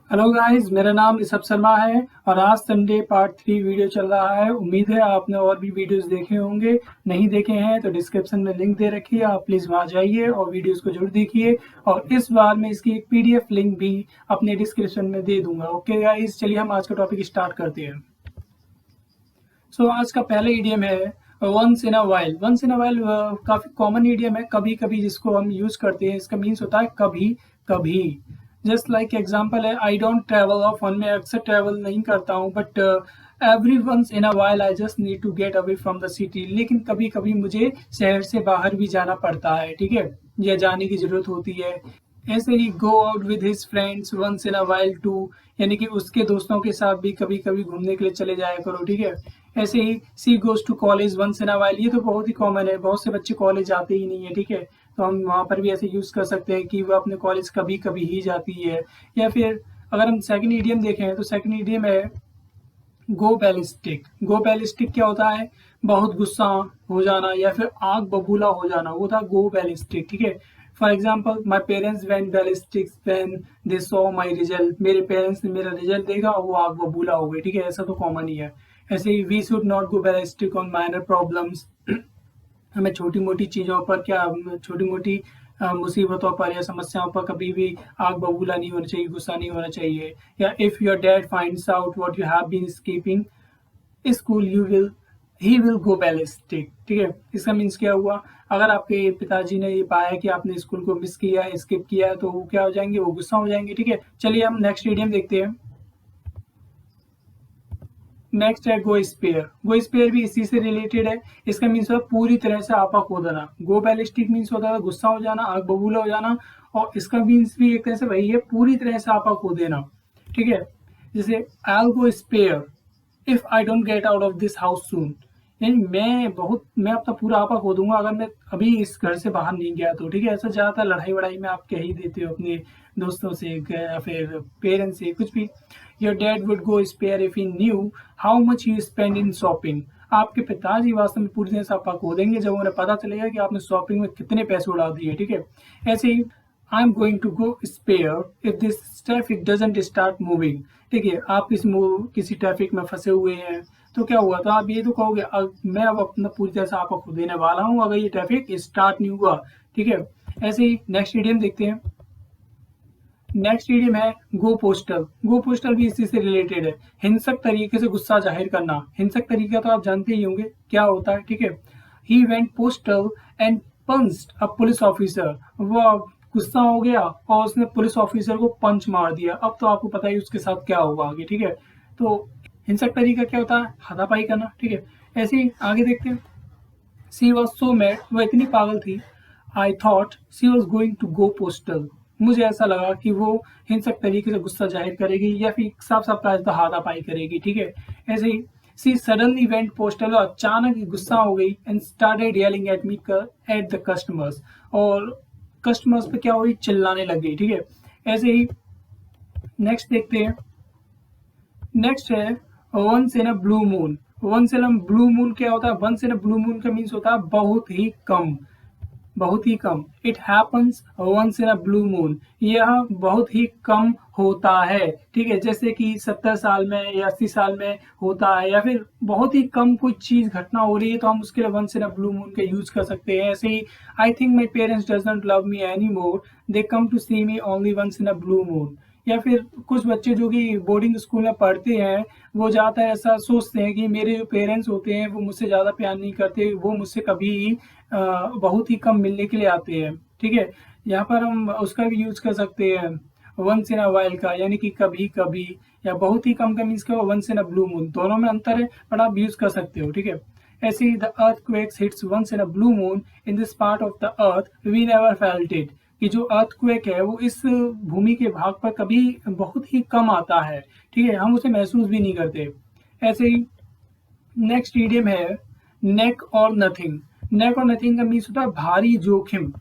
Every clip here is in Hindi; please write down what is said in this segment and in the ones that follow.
हेलो गाइस, मेरा नाम ऋषभ शर्मा है और आज संडे पार्ट 3 वीडियो चल रहा है। उम्मीद है आपने और भी वीडियोस देखे होंगे। नहीं देखे हैं तो डिस्क्रिप्शन में लिंक दे रखी है, आप प्लीज़ वहां जाइए और वीडियोस को जरूर देखिए। और इस बार मैं इसकी एक पीडीएफ लिंक भी अपने डिस्क्रिप्शन में दे दूंगा। ओके गाइस, चलिए हम आज का टॉपिक स्टार्ट करते हैं। आज का पहला इडियम है once in a while. Once in a while काफी कॉमन इडियम है, कभी कभी, जिसको हम यूज करते हैं। इसका मीन्स होता है कभी कभी। जस्ट लाइक एग्जाम्पल है, आई डोंट ट्रेवल ऑफन। मैं अक्सर ट्रेवल नहीं करता हूँ, but every once in a while I just need to get away from the city. लेकिन कभी कभी मुझे शहर से बाहर भी जाना पड़ता है, ठीक है, या जाने की जरूरत होती है। ऐसे ही go out with his friends once in a while to, यानी कि उसके दोस्तों के साथ भी कभी कभी घूमने के लिए चले जाया करो, ठीक है। ऐसे ही she goes to college once in a while, ये तो बहुत ही कॉमन है, बहुत से बच्चे कॉलेज जाते ही नहीं है, ठीक है। तो हम वहाँ पर भी ऐसे यूज कर सकते हैं कि वो अपने कॉलेज कभी कभी ही जाती है। या फिर अगर हम सेकंड इडियम देखें तो सेकंड इडियम है गो बैलिस्टिक। गो बैलिस्टिक क्या होता है? बहुत गुस्सा हो जाना या फिर आग बबूला हो जाना, वो था गो बैलिस्टिक, ठीक है। For example, my parents went ballistic when they saw my result. मेरे पेरेंट्स ने मेरा रिजल्ट देखा और वो आग बबूला हो गए, ठीक है। ऐसा तो कॉमन ही है। ऐसे ही we should not go ballistic on minor problems. हमें छोटी मोटी चीज़ों पर, क्या छोटी मोटी मुसीबतों पर या समस्याओं पर कभी भी आग बबूला नहीं होना चाहिए, गुस्सा नहीं होना चाहिए। या if your dad finds out what you have been skipping school you will he will go ballistic, ठीक है। इसका मीन्स क्या हुआ? अगर आपके पिताजी ने ये पाया कि आपने स्कूल को मिस किया है, स्किप किया है, तो वो क्या हो जाएंगे? वो गुस्सा हो जाएंगे, ठीक है। चलिए हम नेक्स्ट इडियम देखते हैं। नेक्स्ट है गो स्पेयर। गो स्पेयर भी इसी से रिलेटेड है। इसका मीन्स होता है पूरी तरह से आपा खो देना। गो बैलिस्टिक मीन्स होता है गुस्सा हो जाना, आग बबूला हो जाना। और इसका मीन्स भी एक तरह से वही है, पूरी तरह से आपा खो देना, ठीक है। जैसे I go spare if I don't get out of this house soon. यानी मैं अपना पूरा आपा खो दूंगा अगर मैं अभी इस घर से बाहर नहीं गया तो, ठीक है। ऐसा ज्यादातर लड़ाई वड़ाई में आप कह ही देते हो अपने दोस्तों से या फिर पेरेंट्स से, कुछ भी। Your dad would go spare if he knew how much you spend in shopping. आपके पिताजी वास्तव में पूरी तरह से आपा खो देंगे जब उन्हें पता चलेगा कि आपने शॉपिंग में कितने पैसे उड़ा दिए, ठीक है। ऐसे ही I am going to go spare if this traffic doesn't start moving. ठीक है, आप किसी ट्रैफिक में फंसे हुए हैं तो क्या हुआ? तो आप ये तो कहोगे मैं अब अपना पूरी तरह से आपको खो देने वाला हूँ अगर ये ट्रैफिक स्टार्ट नहीं हुआ, ठीक है। ऐसे ही नेक्स्ट इडियम देखते हैं। नेक्स्ट इडियम है गो पोस्टल। गो पोस्टल भी इसी से रिलेटेड है। हिंसक तरीके से गुस्सा जाहिर करना। हिंसक तरीका तो आप जानते ही होंगे क्या होता है, ठीक है। He went postal and punched a police officer. वो गुस्सा हो गया और उसने पुलिस ऑफिसर को पंच मार दिया। अब तो आपको पता ही उसके साथ क्या होगा आगे, ठीक है। तो हिंसक तरीका क्या होता है? हाथापाई करना, ठीक है। ऐसे ही आगे देखते हैं। सी वॉज सो मैड, वह इतनी पागल थी। I thought she was going to go postal. मुझे ऐसा लगा कि वो हिंसक तरीके से गुस्सा जाहिर करेगी या फिर साफ साफ कहा हाथापाई करेगी, ठीक है। ऐसे ही सी सडनली वेंट पोस्टल, और अचानक ही गुस्सा हो गई and started yelling at me at the customers. और कस्टमर्स पे क्या हुई? चिल्लाने लग गई, ठीक है। ऐसे ही नेक्स्ट देखते हैं। नेक्स्ट है once in a blue moon. Once in a blue moon क्या होता है? Once in a blue moon का मीन्स होता है बहुत ही कम, बहुत ही कम। It happens once in a blue moon. यह बहुत ही कम होता है, ठीक है। जैसे कि 70 साल में या 80 साल में होता है, या फिर बहुत ही कम कोई चीज घटना हो रही है तो हम उसके लिए once in a blue moon का यूज कर सकते हैं। ऐसे ही I think my parents does not love me any more, they come to see me only once in a blue moon. या फिर कुछ बच्चे जो कि बोर्डिंग स्कूल में पढ़ते हैं, वो ज़्यादातर ऐसा सोचते हैं कि मेरे जो पेरेंट्स होते हैं वो मुझसे ज़्यादा प्यार नहीं करते, वो मुझसे कभी बहुत ही कम मिलने के लिए आते हैं, ठीक है। यहाँ पर हम उसका भी यूज कर सकते हैं वंस इन अ वाइल का, यानी कि कभी कभी। या बहुत ही कम का मीन्स क्या? Once in a blue moon. दोनों में अंतर है बट आप यूज कर सकते हो, ठीक है। ऐसे ही the earthquakes hits once in a blue moon in this part of the earth we never felt it. कि जो अर्थक्वेक है वो इस भूमि के भाग पर कभी बहुत ही कम आता है, ठीक है, हम उसे महसूस भी नहीं करते। ऐसे ही नेक्स्ट इडियम है नेक or nothing. Neck or nothing का मीन्स होता है भारी जोखिम,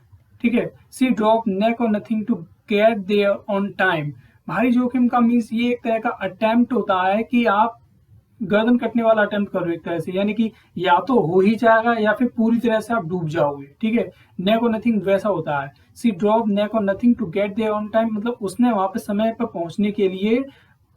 ठीक है। सी drove neck or nothing to get there on time. भारी जोखिम का मीन्स ये एक तरह का अटेम्प्ट होता है कि आप गर्दन कटने वाला अटेम्प्ट करो एक तरह से, यानी कि या तो हो ही जाएगा या फिर पूरी तरह से आप डूब जाओगे, ठीक है। नेक और नथिंग वैसा होता है। सी drove neck or nothing to get there on time, मतलब उसने वहां पे समय पर पहुंचने के लिए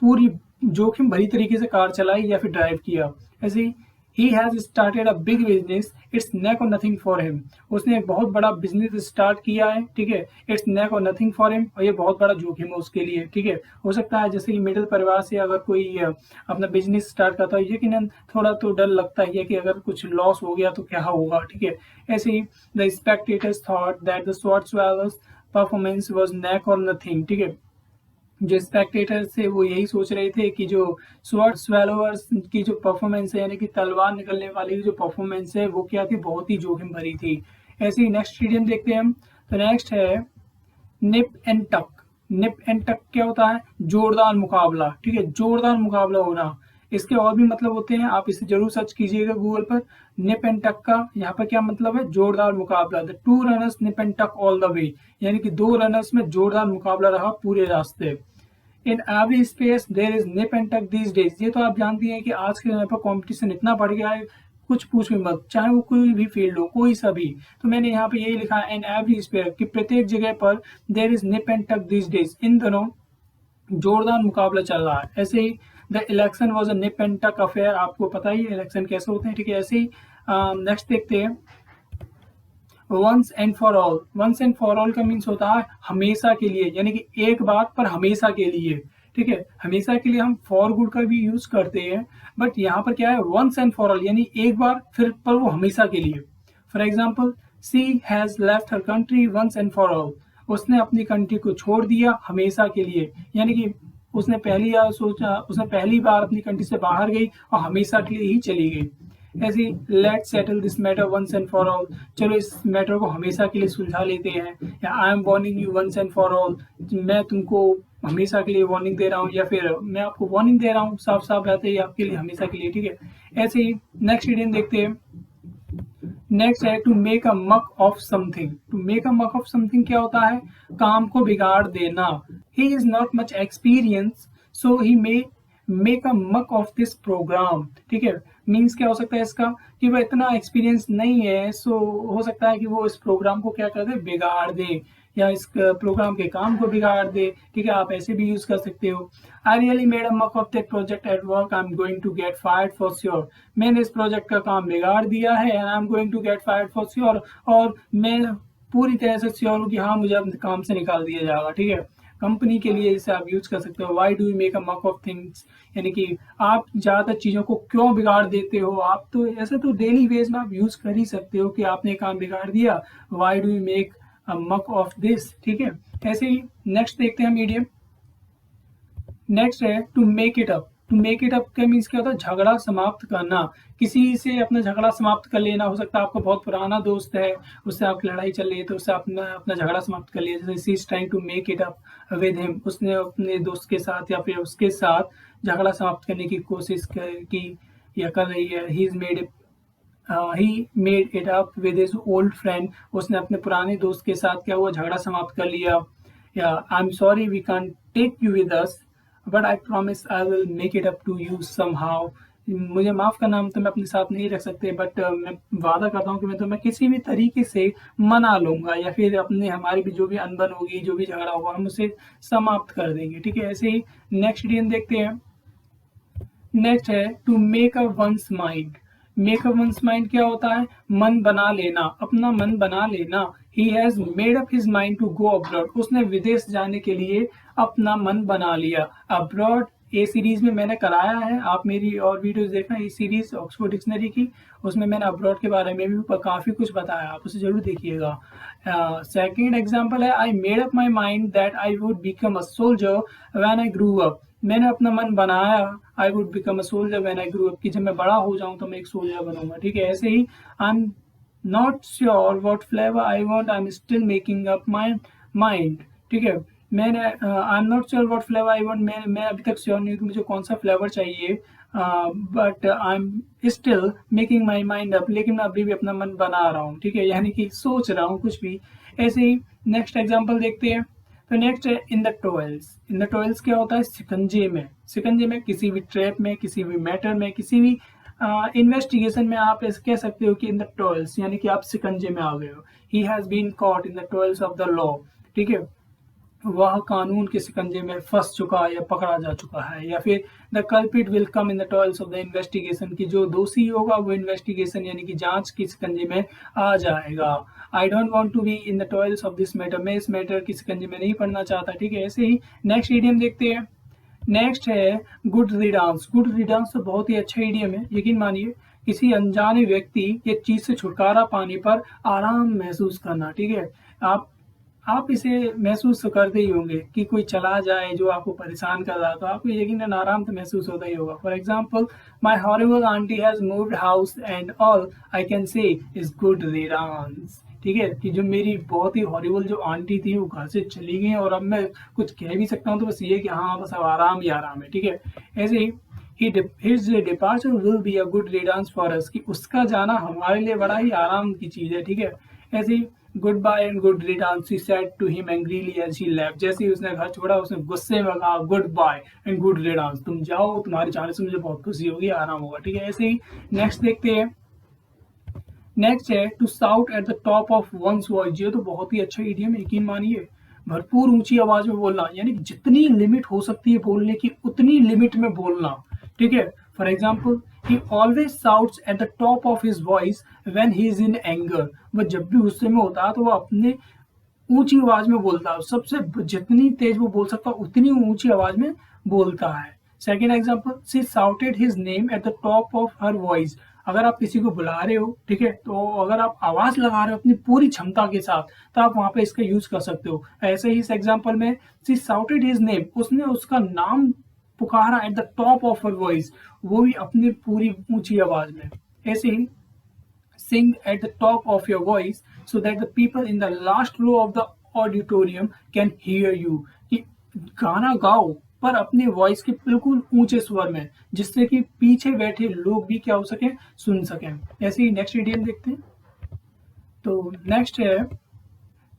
पूरी जोखिम भरी तरीके से कार चलाई या फिर ड्राइव किया। ऐसे ही he has started a big business, it's neck or nothing for him, उसने एक बहुत बड़ा बिजनेस स्टार्ट किया है, ठीक है। It's neck or nothing for him, और ये बहुत बड़ा जोखिम है उसके लिए, ठीक है। हो सकता है जैसे कि मिडिल परिवार से अगर कोई अपना बिजनेस स्टार्ट करता है, यकीनन थोड़ा तो डर लगता ही है कि अगर कुछ लॉस हो गया तो क्या होगा, ठीक है। ऐसे ही the spectators thought that the sword swallows performance was neck or nothing, ठीक है। जो स्पेक्टेटर्स थे वो यही सोच रहे थे कि जो स्वॉर्ड स्वेलोवर्स की जो परफॉर्मेंस है, यानी कि तलवार निकलने वाली की जो परफॉर्मेंस है वो क्या थी, बहुत ही जोखिम भरी थी। ऐसे ही नेक्स्ट इडियम देखते हैं हम। तो नेक्स्ट है निप एंड टक। निप एंड टक क्या होता है, जोरदार मुकाबला, ठीक है। जोरदार मुकाबला होना, इसके और भी मतलब होते हैं, आप इसे जरूर सर्च कीजिएगा गूगल पर। निप एंड टक का यहाँ पर क्या मतलब है, जोरदार मुकाबला। The two runners nib and टक ऑल द वे, यानी कि दो रनर्स में जोरदार मुकाबला रहा पूरे रास्ते। In every space there is nip and tuck these days, ये तो आप जानती हैं कि आज के समय पर कंपटीशन इतना बढ़ गया है, कुछ पूछ भी मत, चाहे वो कोई भी फील्ड हो, कोई सा भी। तो मैंने यहाँ पे यही लिखा है इन एवरी स्पेस, कि प्रत्येक जगह पर there is nip and tuck these days, इन दोनों जोरदार मुकाबला चल रहा है। ऐसे ही the election was a nip and tuck affair, आपको पता ही है इलेक्शन कैसे होते हैं, ठीक है। ऐसे ही नेक्स्ट देखते हैं once and for all. Once and for all का मीन्स होता है हमेशा के लिए, यानी कि एक बात पर हमेशा के लिए, ठीक है। हमेशा के लिए हम फॉर गुड का भी यूज करते हैं, बट यहाँ पर क्या है वंस एंड फॉर ऑल, यानी एक बार फिर पर वो हमेशा के लिए। For example she has left her country once and for all, उसने अपनी कंट्री को छोड़ दिया हमेशा के लिए, यानी कि उसने पहली बार अपनी कंट्री से बाहर गई और हमेशा के लिए ही चली गई। ऐसे let settle this matter once and for all, चलो इस मैटर को हमेशा के लिए सुलझा लेते हैं। या I am warning you once and for all, मैं तुमको हमेशा के लिए वार्निंग दे रहा हूँ, या फिर मैं आपको वार्निंग दे रहा हूँ, साफ साफ रहते ही आपके लिए हमेशा के लिए, ठीक है। ऐसे ही नेक्स्ट इडियम देखते हैं। नेक्स्ट है to make a muck of something. To make a muck of something क्या होता है, काम को बिगाड़ देना। He is not much experience so he may make a muck of this programme, ठीक है। मीन्स क्या हो सकता है इसका, कि वह इतना एक्सपीरियंस नहीं है, सो हो सकता है कि वो इस प्रोग्राम को क्या कर दे, बिगाड़ दे, या इस प्रोग्राम के काम को बिगाड़ दे, ठीक है। आप ऐसे भी यूज कर सकते हो। I really made a muck of that project at work, I am going to get fired for sure. मैंने इस प्रोजेक्ट का काम बिगाड़ दिया है and I am going to get fired for sure, और मैं पूरी तरह से श्योर हूँ कि हाँ मुझे अपने काम से निकाल दिया जाएगा, ठीक है। कंपनी के लिए इसे आप यूज कर सकते हो। Why do you make a muck of things, यानी कि आप ज्यादातर चीजों को क्यों बिगाड़ देते हो। आप तो ऐसे तो डेली बेस में आप यूज कर ही सकते हो कि आपने काम बिगाड़ दिया, why do you make a muck of this, ठीक है। ऐसे ही नेक्स्ट देखते हैं मीडियम। नेक्स्ट है to make it up. To make it up का मीन्स क्या होता है, झगड़ा समाप्त करना, किसी से अपना झगड़ा समाप्त कर लेना। हो सकता है आपका बहुत पुराना दोस्त है, उससे आपकी लड़ाई चल रही है, तो उससे अपना अपना झगड़ा समाप्त कर लिया। जैसे she is trying to make it up with him, उसने अपने दोस्त के साथ या फिर उसके साथ झगड़ा समाप्त करने की कोशिश की या कर रही है। He made it up with his old friend, उसने अपने पुराने दोस्त के साथ क्या हुआ, झगड़ा समाप्त कर लिया। या I am sorry we can't take you with us but I promise I will make it up to you somehow, मुझे माफ करना, हम तुम्हें अपने साथ नहीं रख सकते, बट मैं वादा करता हूँ कि मैं तुम्हें किसी भी तरीके से मना लूंगा, या फिर अपने हमारी भी जो भी अनबन होगी, जो भी झगड़ा होगा, हम उसे समाप्त कर देंगे, ठीक है। ऐसे ही नेक्स्ट इडियम देखते हैं। नेक्स्ट है to make a one's mind. Make a one's mind क्या होता है, मन बना लेना, अपना मन बना लेना। He has made up his mind to go abroad, उसने विदेश जाने के लिए अपना मन बना लिया। अब्रॉड ए सीरीज में मैंने कराया है, आप मेरी और वीडियोस देखना, ये सीरीज ऑक्सफोर्ड डिक्शनरी की, उसमें मैंने अब्रॉड के बारे में भी काफी कुछ बताया, आप उसे जरूर देखिएगा। सेकेंड एग्जाम्पल है I made up my mind that I would become a soldier when I grew up. मैंने अपना मन बनाया, I would become a soldier when I grew up, कि जब मैं बड़ा हो जाऊं तो मैं एक सोल्जर बनूंगा, ठीक है। ऐसे ही I am not sure what flavour I want, I am still making up my mind, ठीक है। मैंने I am not sure what flavour I want, मैं अभी तक श्योर नहीं हूँ कि मुझे कौन सा फ्लेवर चाहिए, but I am still making my mind up, लेकिन मैं अभी भी अपना मन बना रहा हूँ, ठीक है, यानी कि सोच रहा हूँ कुछ भी। ऐसे ही नेक्स्ट एग्जाम्पल देखते हैं। तो नेक्स्ट है इन the toils. In the toils क्या होता है? शिकंजे में। शिकंजे में किसी भी ट्रैप में, किसी भी मैटर में, किसी भी इन्वेस्टिगेशन में आप ऐसे कह सकते हो कि इन द टॉयल्स, यानी कि आप शिकंजे में आ गए हो। He has been caught in the toils of the law, ठीक है, वह कानून के शिकंजे में फंस चुका या पकड़ा जा चुका है। या फिर the culprit will come in the toils of the investigation, की जो दोषी होगा वो इन्वेस्टिगेशन यानी कि जांच के शिकंजे में आ जाएगा। I don't want to be in the toils of this matter, मैं इस मैटर के शिकंजे में नहीं पड़ना चाहता, ठीक है। ऐसे ही नेक्स्ट इडियम देखते हैं। नेक्स्ट है गुड रिडांस। गुड रिडांस तो बहुत ही अच्छा इडियम है। यकीन मानिए, किसी अनजाने व्यक्ति या चीज से छुटकारा पाने पर आराम महसूस करना, ठीक है। आप इसे महसूस तो करते ही होंगे कि कोई चला जाए जो आपको परेशान कर रहा, तो आपको यकीनन आराम तो महसूस होता ही होगा। For example, my horrible aunty has moved house and all I can say is good riddance, ठीक है, कि जो मेरी बहुत ही हॉरिबल जो आंटी थी वो घर से चली गई और अब मैं कुछ कह भी सकता हूँ तो बस ये कि हाँ बस अब आराम ही आराम है, ठीक है। ऐसे ही his departure will be a good riddance for us, कि उसका जाना हमारे लिए बड़ा ही आराम की चीज है, ठीक है। ऐसे ही goodbye and good returns she said to him angrily as she left. जैसे ही उसने घर छोड़ा उसने गुस्से में कहा goodbye and good returns, तुम जाओ, तुम्हारे जाने से मुझे बहुत खुशी होगी, आराम होगा, ठीक है। ऐसे ही नेक्स्ट देखते हैं। नेक्स्ट है to shout at the top of one's voice. ये तो बहुत ही अच्छा इडियम है, यकीन मानिए, भरपूर ऊंची आवाज में बोलना, यानी कि जितनी लिमिट हो सकती है बोलने की उतनी लिमिट में बोलना, ठीक है। For example, he always shouts eight the top of his voice when he is in anger. वह जब भी गुस्से में होता है तो वह अपने ऊंची आवाज में बोलता है, सबसे जितनी तेज वो बोल सकता है उतनी ऊंची आवाज में बोलता है। Second example, she shouted his name at the top of her voice. अगर आप किसी को बुला रहे हो, ठीक है, तो अगर आप आवाज लगा रहे हो अपनी पूरी क्षमता के साथ तो आप वहां पे इसका यूज कर सकते हो। ऐसे ही इस एग्जाम्पल में शी साउटेड हिज नेम, उसने उसका नाम पुकारा eight the top of her voice, वो भी अपनी पूरी ऊंची आवाज में। ऐसे ही sing at the top of your voice so that the people in the last row of the auditorium can hear you, कि गाना गाओ पर अपने वॉइस के बिल्कुल ऊंचे स्वर में, जिससे कि पीछे बैठे लोग भी क्या हो सके, सुन सकें। ऐसे ही नेक्स्ट इडियम देखते हैं। तो नेक्स्ट है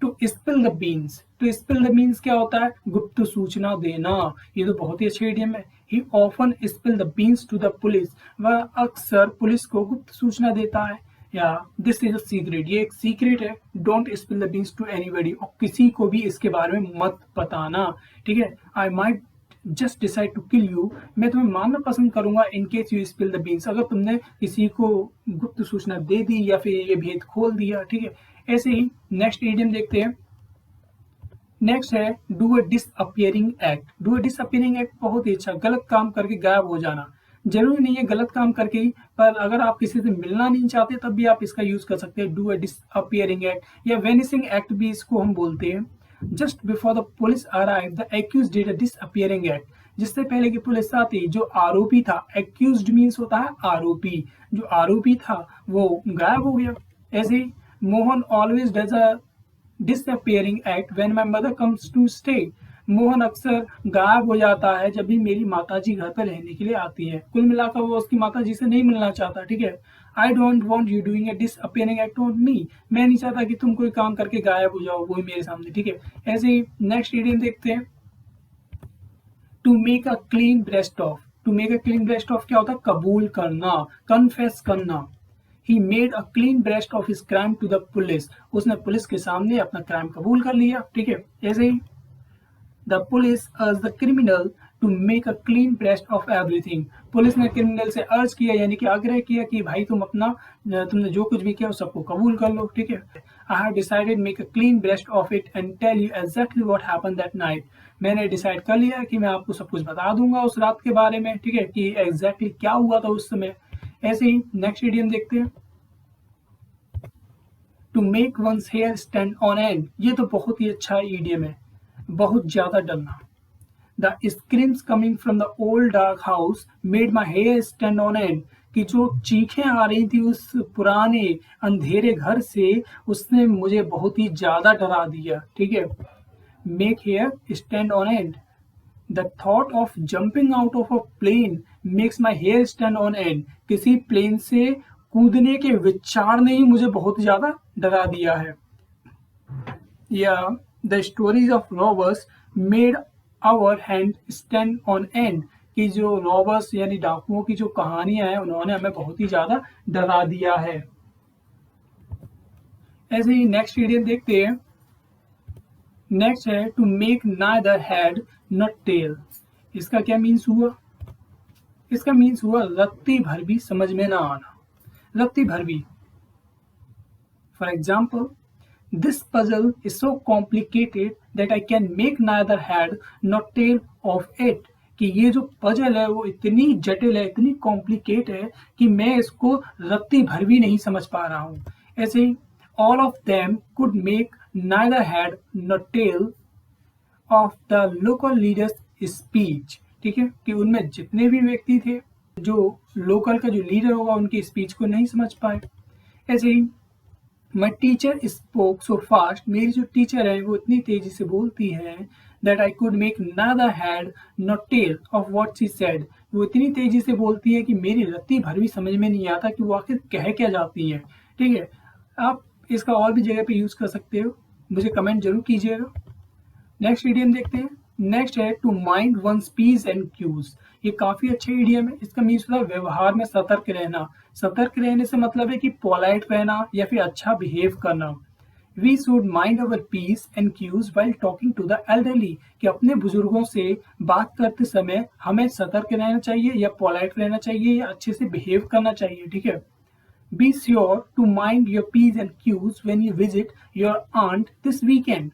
to spill the beans. To spill the beans क्या होता है? गुप्त सूचना देना। ये तो बहुत ही अच्छा इडियम है। He often spill the beans to the police, वह अक्सर पुलिस को गुप्त सूचना देता है। या दिस इज अ सीक्रेट, ये एक सीक्रेट है। Don't spill the beans to anybody, और किसी को भी इसके बारे में मत बताना, ठीक है। I might just decide to kill you, मैं तुम्हें मारना पसंद करूंगा in case you spill the beans, अगर तुमने किसी को गुप्त सूचना दे दी या फिर ये भेद खोल दिया, ठीक है। ऐसे ही नेक्स्ट इडियम देखते हैं। नेक्स्ट है do a disappearing act. Do a disappearing act बहुत ही अच्छा, गलत काम करके गायब हो जाना। जरूरी नहीं है गलत काम करके ही, पर अगर आप किसी से मिलना नहीं चाहते तब भी आप इसका यूज कर सकते हैं, डू अ डिसअपियरिंग एक्ट या वेनिसिंग एक्ट भी इसको हम बोलते हैं। Just before the police arrive the accused did a disappearing act, जिससे पहले की पुलिस आती जो आरोपी था, एक्यूज्ड मीन्स होता है आरोपी, जो आरोपी था वो गायब हो गया। ऐसे ही Mohan always does a disappearing act when my mother comes to stay. Mohan अक्सर गायब हो जाता है जब भी मेरी माताजी घर पर रहने के लिए आती है। कुल मिलाकर वो उसकी माताजी से नहीं मिलना चाहता, ठीक है। I don't want you doing a disappearing act on me, मैं नहीं चाहता कि तुम कोई काम करके गायब हो जाओ वो ही मेरे सामने, ठीक है। ऐसे ही नेक्स्ट इडियम देखते हैं। To make a clean breast of. To make a clean breast of क्या होता है? कबूल करना, कन्फेस करना। He made a clean breast of his crime to the police. उसने पुलिस के सामने अपना क्राइम कबूल कर लिया, ठीक है। ऐसे ही the police urged the criminal to make a clean breast of everything. Police ने क्रिमिनल से अर्ज किया यानी कि आग्रह किया कि भाई तुमने जो कुछ भी किया उस सबको कबूल कर लो, ठीक है। I have decided make a clean breast of it and tell you exactly what happened that night. मैंने डिसाइड कर लिया कि मैं आपको सब कुछ बता दूंगा उस रात के बारे में, ठीक है, कि एग्जैक्टली क्या हुआ था उस समय। ऐसे ही नेक्स्ट इडियम देखते हैं। To make one's hair stand on end. ये तो बहुत ही अच्छा इडियम है, बहुत ज्यादा डरना। The screams coming from the old dark house made my hair stand on end, कि जो चीखें आ रही थी उस पुराने अंधेरे घर से उसने मुझे बहुत ही ज्यादा डरा दिया, ठीक है। Make hair stand on end. The thought of jumping out of a plane makes my hair stand on end. किसी प्लेन से कूदने के विचार ने ही मुझे बहुत ज्यादा डरा दिया है। या the stories of robbers made our hand stand on end, कि जो रॉबर्स यानी डाकुओं की जो कहानियां हैं उन्होंने हमें बहुत ही ज्यादा डरा दिया है। ऐसे ही नेक्स्ट इडियम देखते हैं। नेक्स्ट है to make neither head nor tail. इसका क्या मीन्स हुआ? इसका मीन्स हुआ रत्ती भर भी समझ में ना आना, रत्ती भर भी। For example, this puzzle is so complicated that I can make neither head nor tail of it, कि ये जो पजल है वो इतनी जटिल है, इतनी कॉम्प्लिकेट है कि मैं इसको रत्ती भर भी नहीं समझ पा रहा हूँ। ऐसे ही all of them could make neither head nor tail of the local leaders speech. ठीक है, कि उनमें जितने भी व्यक्ति थे, जो लोकल का जो लीडर होगा उनकी स्पीच को नहीं समझ पाए। ऐसे ही my teacher spoke so fast, मेरी जो टीचर है वो इतनी तेजी से बोलती है, that I could make neither head nor tail of what she said, वो इतनी तेजी से बोलती है कि मेरी रत्ती भर भी समझ में नहीं आता कि वो आखिर कह क्या जाती है। ठीक है, आप इसका और भी जगह पे यूज कर सकते हो, मुझे कमेंट जरूर कीजिएगा। नेक्स्ट इडियम देखते हैं। नेक्स्ट है to mind one's p's and q's. ये काफी अच्छा इडियम है। इसका मीन्स होता है व्यवहार में सतर्क रहना। सतर्क रहने से मतलब है कि पोलाइट रहना या फिर अच्छा बिहेव करना। We should mind our p's and q's while talking to the elderly, कि अपने बुजुर्गों से बात करते समय हमें सतर्क रहना चाहिए या पोलाइट रहना चाहिए या अच्छे से बिहेव करना चाहिए। ठीक है, be sure to mind your p's and q's when you visit your aunt this weekend.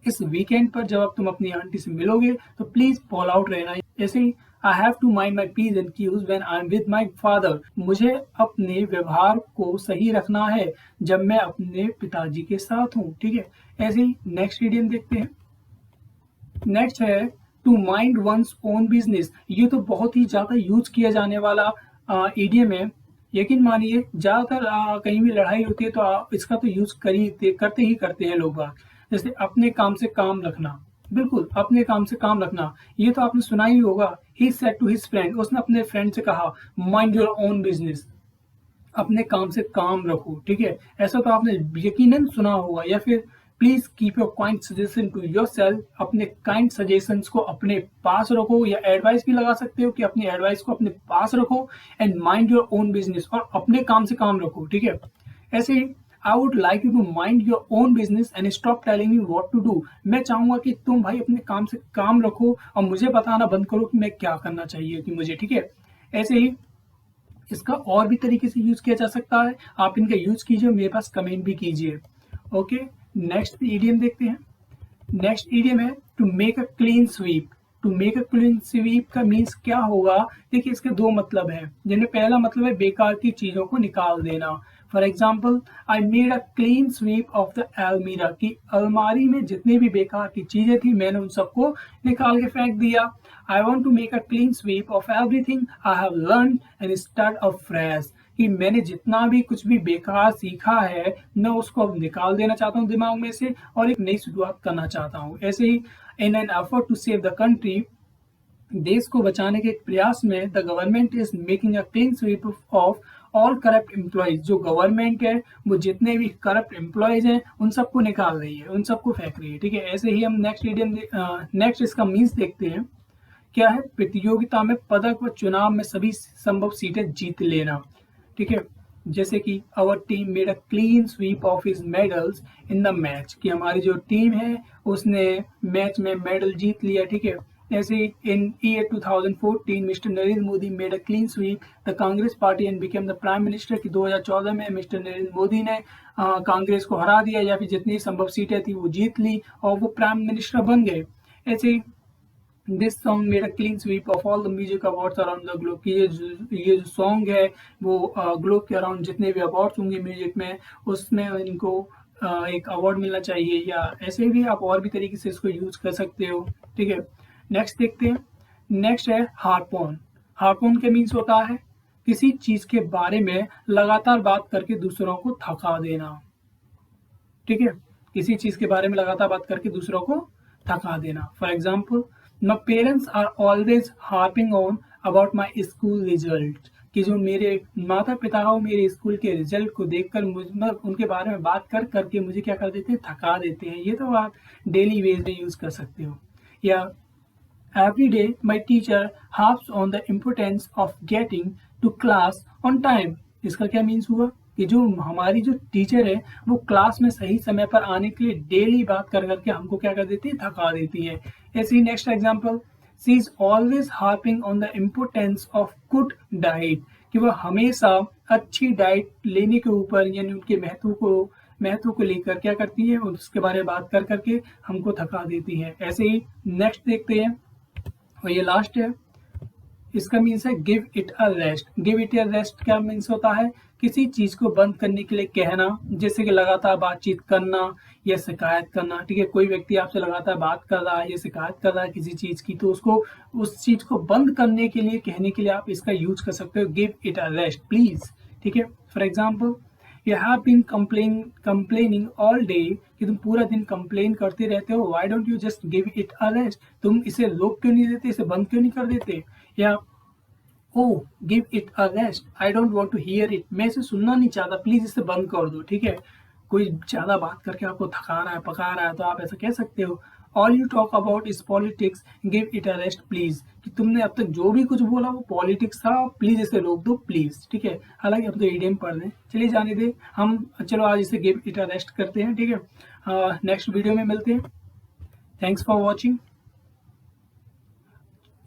इस वीकेंड पर जब आप तुम अपनी आंटी से मिलोगे तो प्लीज फॉल आउट रहना। ऐसे ही I have to mind my p's and q's when I am with my father, मुझे अपने व्यवहार को सही रखना है जब मैं अपने पिताजी के साथ हूँ। ठीक है, ऐसे ही नेक्स्ट इडियम देखते हैं। नेक्स्ट है to mind one's own business. ये तो बहुत ही ज्यादा यूज किया जाने वाला इडियम है। यकीन मानिए ज्यादातर कहीं भी लड़ाई होती है तो इसका तो यूज करते ही हैं लोग बाग। जैसे अपने काम से काम रखना, बिल्कुल अपने काम से काम रखना, ये तो आपने सुना ही होगा। He said to his friend, उसने अपने फ्रेंड से कहा माइंड योर ओन बिजनेस, अपने काम से काम रखो। ठीक है, ऐसा तो आपने यकीनन सुना होगा। या फिर please keep your kind suggestion to yourself, अपने काइंड सजेशंस को अपने पास रखो, या एडवाइस भी लगा सकते हो कि अपनी एडवाइस को अपने पास रखो। And mind your own business, और अपने काम से काम रखो। ठीक है, ऐसे ही I would like you to mind your own business and stop telling me what to do. मैं चाहूंगा कि तुम भाई अपने काम से काम रखो और मुझे बताना बंद करो कि मैं क्या करना चाहिए कि मुझे। ठीक है, ऐसे ही इसका और भी तरीके से यूज किया जा सकता है, आप इनका यूज कीजिए, मेरे पास कमेंट भी कीजिए। ओके, नेक्स्ट इडियम देखते हैं। नेक्स्ट इडियम है to make a clean sweep. To make a clean sweep का मीन्स क्या होगा? देखिए, इसके दो मतलब है, जिनमें पहला मतलब है बेकार की चीजों को निकाल देना। For example, I made a clean sweep of the अलमीरा, की अलमारी में जितनी भी बेकार की चीजें थी मैंने उन सबको निकाल के फेंक दिया। I want to make a clean sweep of everything I have learn and start afresh, कि मैंने जितना भी कुछ भी बेकार सीखा है मैं उसको अब निकाल देना चाहता हूँ दिमाग में से और एक नई शुरुआत करना चाहता हूँ। ऐसे ही in an effort to save the country, देश को बचाने के प्रयास में the government is making a clean sweep of all corrupt employees. जो गवर्नमेंट है वो जितने भी करप्ट एम्प्लॉयज हैं उन सबको निकाल रही है, उन सबको फेंक रही है। ठीक है, ऐसे ही हम नेक्स्ट इसका मीन्स देखते हैं। क्या है? प्रतियोगिता में पदक व चुनाव में सभी संभव सीटें जीत लेना। ठीक है, जैसे कि our team made a clean sweep of his medals in the match, कि हमारी जो टीम है उसने मैच में मेडल जीत लिया। ठीक है, ऐसे in year 2014 mister Narendra Modi made a clean sweep the Congress party and became the prime minister, कि 2014 में मिस्टर नरेंद्र मोदी ने कांग्रेस को हरा दिया या फिर जितनी संभव सीटें थी वो जीत ली और वो प्राइम मिनिस्टर बन गए। ऐसे this song made a clean sweep of all the music awards around the globe, की ये जो सॉन्ग है वो ग्लोब के अराउंड जितने भी अवार्ड्स होंगे म्यूजिक में उसमें इनको एक अवार्ड मिलना चाहिए, या ऐसे भी आप और भी तरीके से इसको यूज कर सकते हो। ठीक है, नेक्स्ट देखते हैं। नेक्स्ट है हार्पोन। हार्पोन के मीन्स होता है किसी चीज के बारे में लगातार बात करके दूसरों को थका देना। ठीक है, किसी चीज के बारे में लगातार बात करके दूसरों को थका देना। For example, my parents are always harping on about my school result, कि जो मेरे माता पिता हो मेरे स्कूल के रिजल्ट को देखकर मतलब उनके बारे में बात कर करके मुझे क्या कर देते हैं, थका देते हैं। ये तो आप डेली वेज में यूज़ कर सकते हो। या every day my teacher harps on the importance of getting to class on time. इसका क्या मीन्स हुआ कि जो हमारी जो टीचर है वो क्लास में सही समय पर आने के लिए डेली बात कर करके हमको क्या कर देती है, थका देती है। ऐसे ही next example, she is always harping on the importance of good diet, कि वह हमेशा अच्छी डाइट लेने के ऊपर यानी उनके महत्व को लेकर क्या करती है, उसके बारे में बात कर करके हमको थका देती है। ऐसे ही नेक्स्ट देखते हैं और ये लास्ट है, इसका मीन्स है give it a rest. Give it a rest क्या मीन्स होता है, किसी चीज को बंद करने के लिए कहना, जैसे कि लगातार बातचीत करना या शिकायत करना। ठीक है, कोई व्यक्ति आपसे लगातार बात कर रहा है या शिकायत कर रहा है किसी चीज की, तो उसको उस चीज को बंद करने के लिए कहने के लिए आप इसका यूज कर सकते हो, give it a rest please. ठीक है, for example, you have been complaining all day, कि तुम पूरा दिन कंप्लेन करते रहते हो, why don't you just give it a rest, तुम इसे रोक क्यों नहीं देते, इसे बंद क्यों नहीं कर देते। या oh give it a rest, I don't want to hear it, मैं इसे सुनना नहीं चाहता, प्लीज इसे बंद कर दो। ठीक है, कोई ज्यादा बात करके आपको थका रहा है, पका रहा है, तो आप ऐसा कह सकते हो, all you talk about is politics, give it a rest please, कि तुमने अब तक जो भी कुछ बोला वो पॉलिटिक्स था, प्लीज इसे रोक दो प्लीज। ठीक है, हालांकि अब तो ईडीएम पढ़ रहे हैं, चलिए जाने दे हम, चलो आज इसे गिव इट अ रेस्ट करते हैं। ठीक है, नेक्स्ट वीडियो में मिलते हैं। Thanks for watching.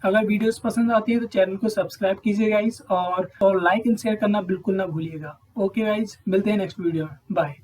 अगर वीडियोस पसंद आती है तो चैनल को सब्सक्राइब कीजिए गाइस, और लाइक एंड शेयर करना बिल्कुल ना भूलिएगा। ओके गाइस, मिलते हैं नेक्स्ट वीडियो में, बाय।